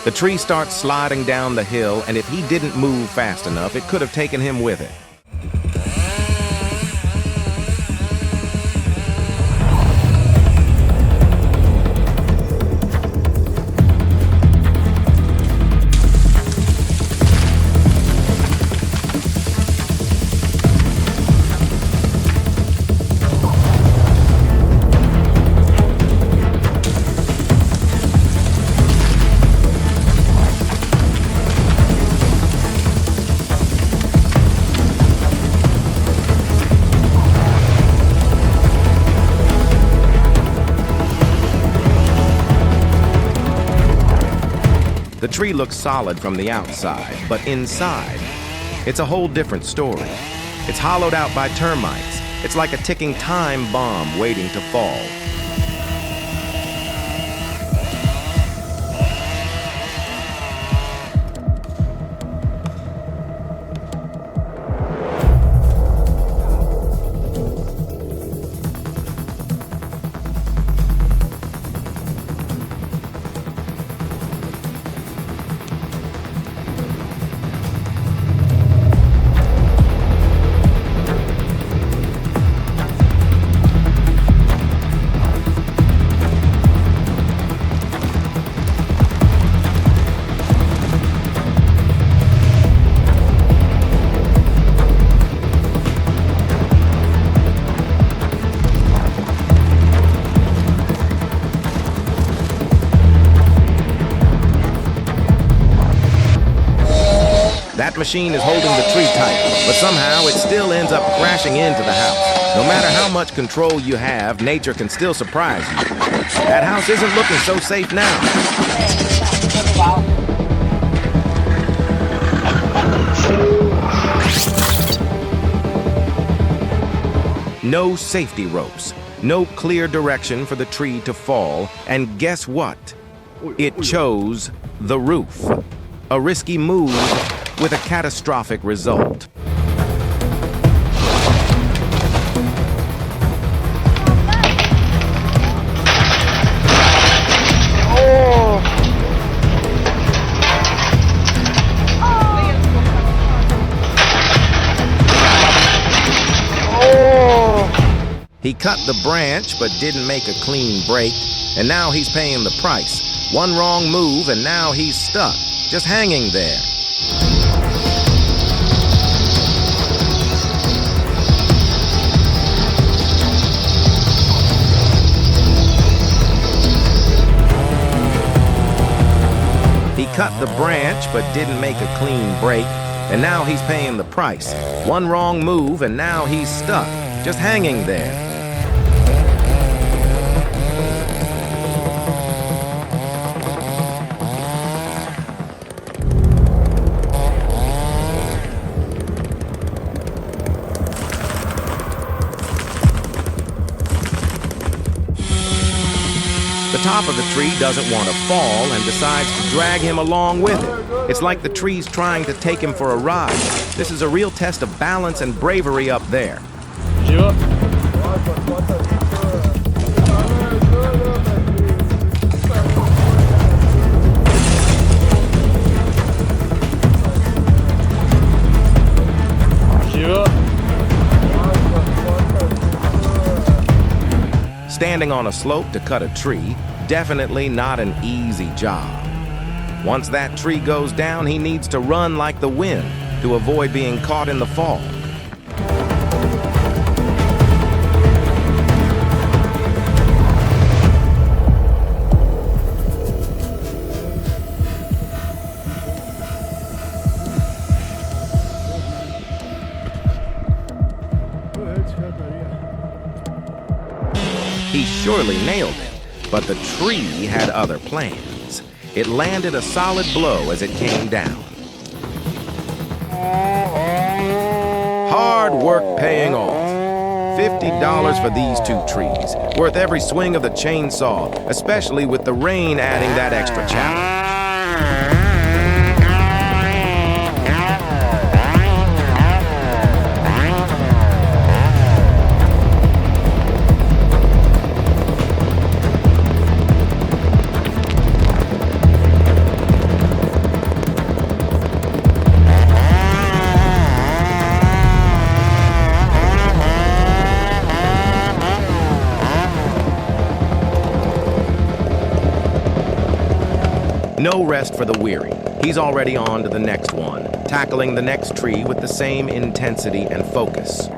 The tree starts sliding down the hill, and if he didn't move fast enough, it could have taken him with it. The tree looks solid from the outside, but inside, it's a whole different story. It's hollowed out by termites. It's like a ticking time bomb waiting to fall. That machine is holding the tree tight, but somehow it still ends up crashing into the house. No matter how much control you have, nature can still surprise you. That house isn't looking so safe now. No safety ropes, no clear direction for the tree to fall, and guess what? It chose the roof. A risky move with a catastrophic result. He cut the branch but didn't make a clean break, and now he's paying the price. One wrong move and now he's stuck, just hanging there. He cut the branch but didn't make a clean break, and now he's paying the price. One wrong move and now he's stuck, just hanging there. The top of the tree doesn't want to fall and decides to drag him along with it. It's like the tree's trying to take him for a ride. This is a real test of balance and bravery up there. Standing on a slope to cut a tree, definitely not an easy job. Once that tree goes down, he needs to run like the wind to avoid being caught in the fall. He surely nailed it, but the tree had other plans. It landed a solid blow as it came down. Hard work paying off. $50 for these two trees, worth every swing of the chainsaw, especially with the rain adding that extra challenge. No rest for the weary. He's already on to the next one, tackling the next tree with the same intensity and focus.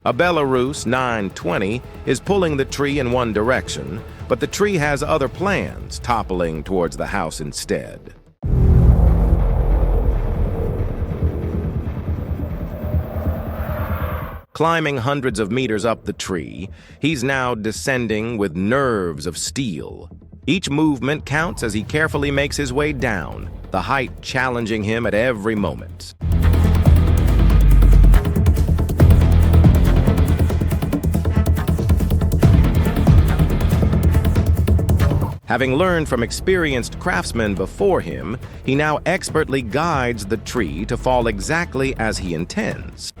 A Belarus 920 is pulling the tree in one direction, but the tree has other plans, toppling towards the house instead. Climbing hundreds of meters up the tree, he's now descending with nerves of steel. Each movement counts as he carefully makes his way down, the height challenging him at every moment. Having learned from experienced craftsmen before him, he now expertly guides the tree to fall exactly as he intends.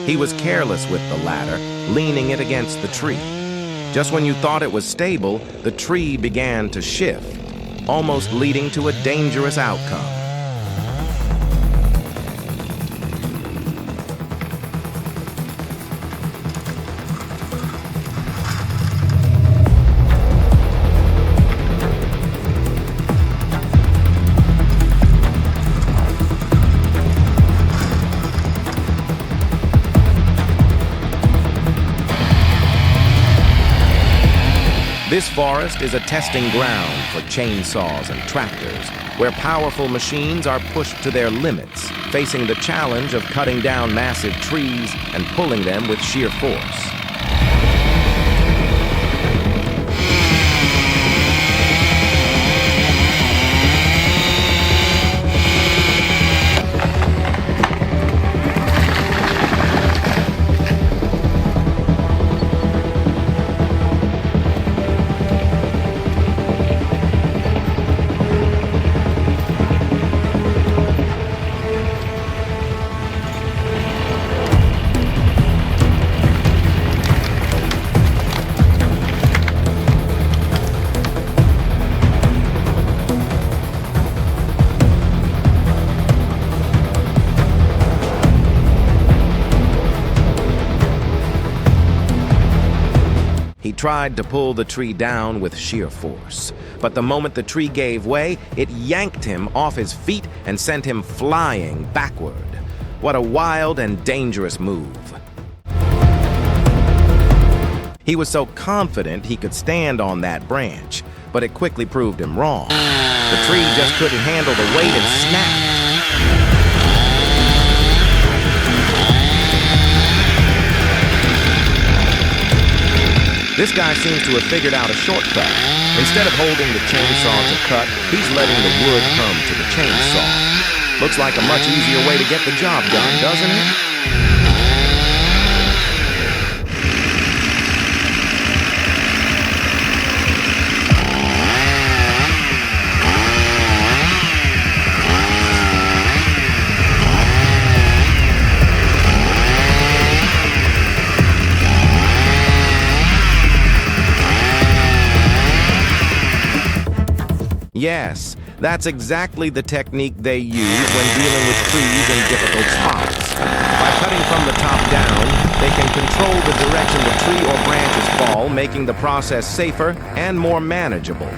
He was careless with the ladder, leaning it against the tree. Just when you thought it was stable, the tree began to shift, almost leading to a dangerous outcome. This forest is a testing ground for chainsaws and tractors, where powerful machines are pushed to their limits, facing the challenge of cutting down massive trees and pulling them with sheer force. He tried to pull the tree down with sheer force, but the moment the tree gave way, it yanked him off his feet and sent him flying backward. What a wild and dangerous move. He was so confident he could stand on that branch, but it quickly proved him wrong. The tree just couldn't handle the weight and snapped. This guy seems to have figured out a shortcut. Instead of holding the chainsaw to cut, he's letting the wood come to the chainsaw. Looks like a much easier way to get the job done, doesn't it? Yes, that's exactly the technique they use when dealing with trees in difficult spots. By cutting from the top down, they can control the direction the tree or branches fall, making the process safer and more manageable.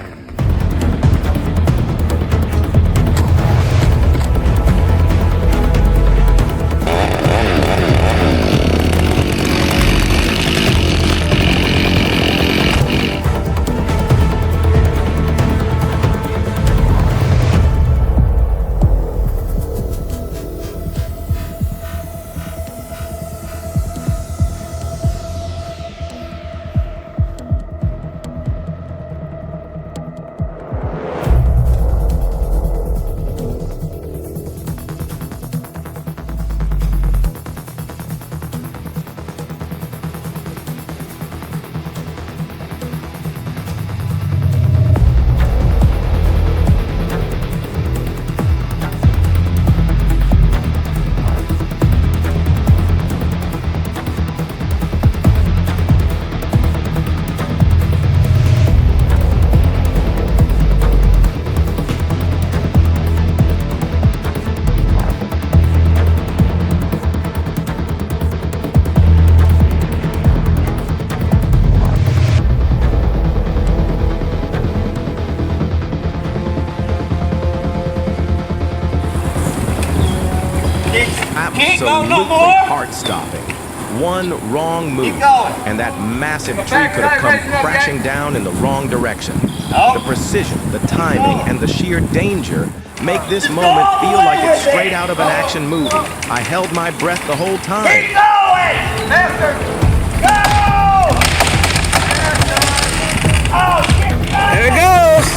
Absolutely heart-stopping. One wrong move, and that massive tree could have come crashing down in the wrong direction. The precision, the timing, and the sheer danger make this moment feel like it's straight out of an action movie. I held my breath the whole time. Keep going! Master! Go! Oh, shit! There it goes!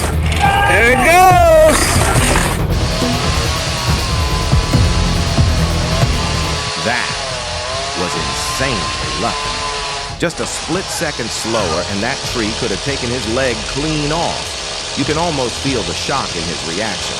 There it goes! That was insanely lucky. Just a split second slower and that tree could have taken his leg clean off. You can almost feel the shock in his reaction.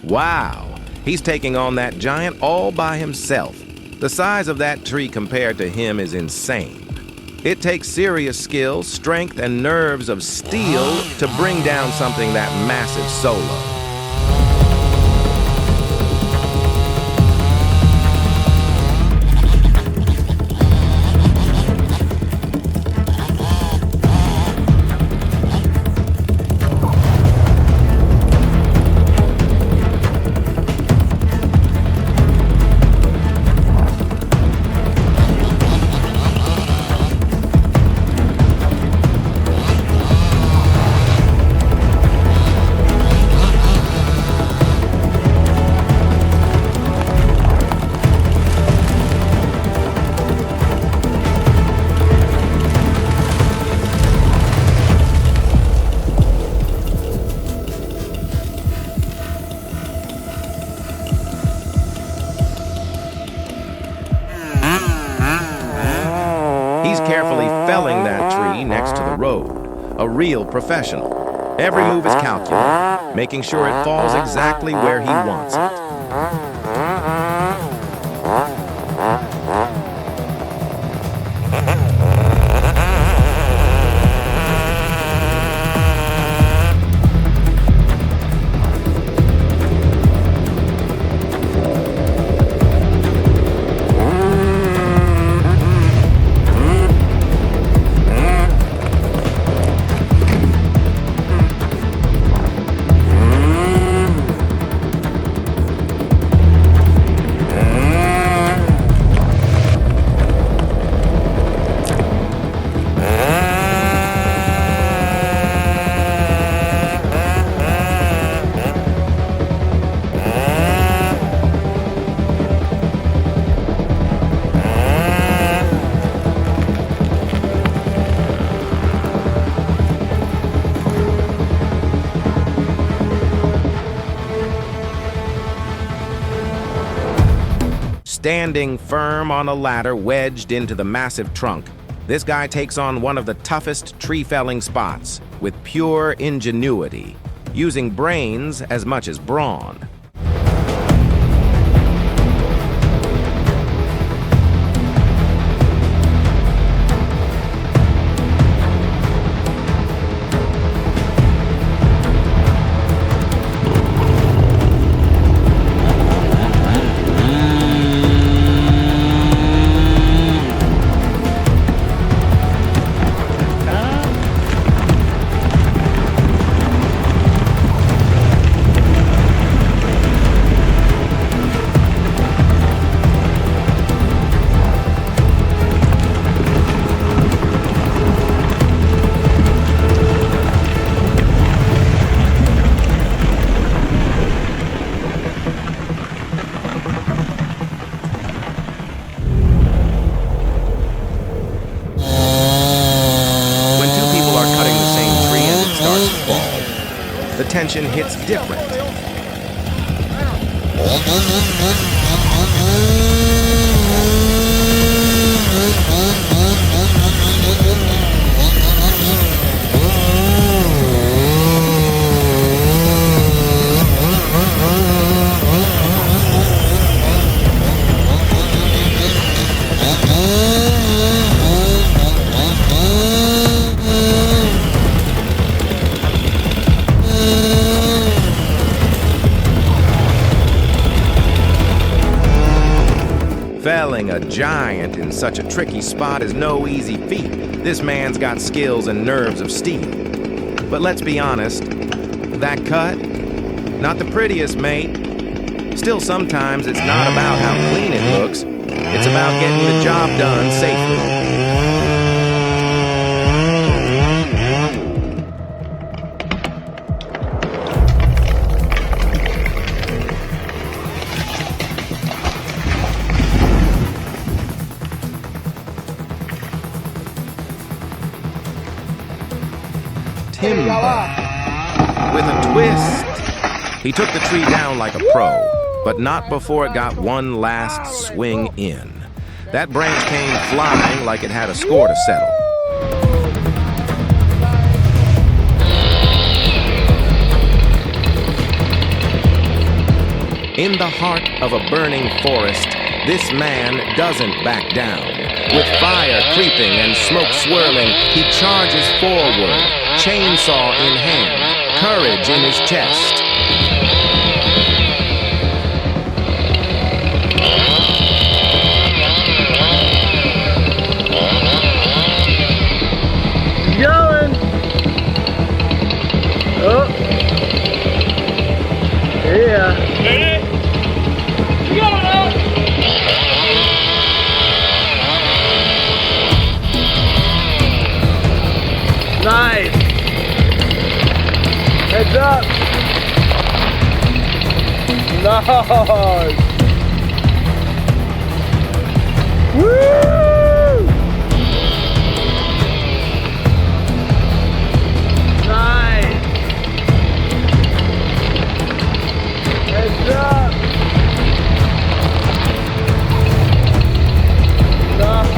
Wow, he's taking on that giant all by himself. The size of that tree compared to him is insane. It takes serious skill, strength, and nerves of steel to bring down something that massive solo. He's carefully felling that tree next to the road. A real professional. Every move is calculated, making sure it falls exactly where he wants it. Standing firm on a ladder wedged into the massive trunk, this guy takes on one of the toughest tree felling spots with pure ingenuity, using brains as much as brawn. The tension hits different. Felling a giant in such a tricky spot is no easy feat. This man's got skills and nerves of steel. But let's be honest, that cut, not the prettiest, mate. Still, sometimes it's not about how clean it looks. It's about getting the job done safely. Timber with a twist. He took the tree down like a pro, but not before it got one last swing in. That branch came flying like it had a score to settle. In the heart of a burning forest, this man doesn't back down. With fire creeping and smoke swirling, he charges forward, chainsaw in hand, courage in his chest. Going! Oh! Yeah! Ready? Go now! Nice! Heads up! Nice! Woo! Nice! Heads up! Nice!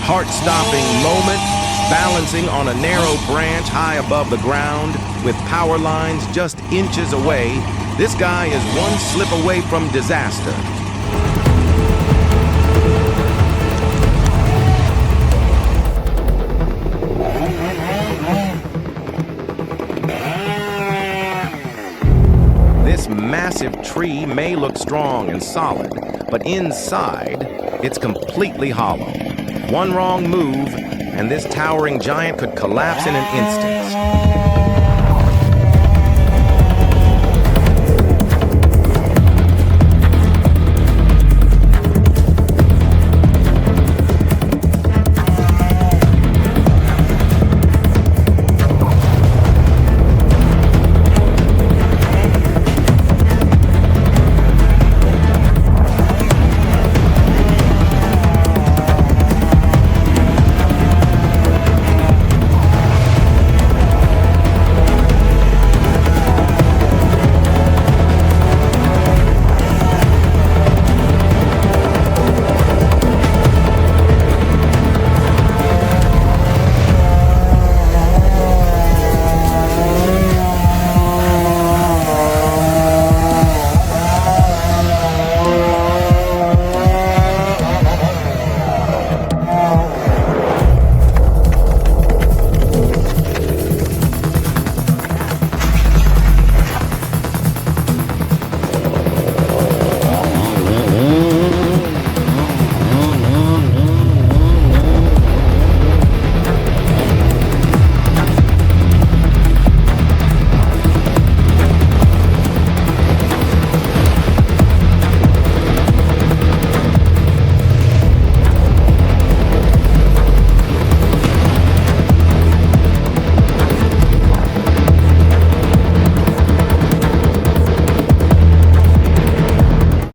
Heart-stopping moment, balancing on a narrow branch high above the ground, with power lines just inches away. This guy is one slip away from disaster. This massive tree may look strong and solid, but inside, it's completely hollow. One wrong move, and this towering giant could collapse in an instant.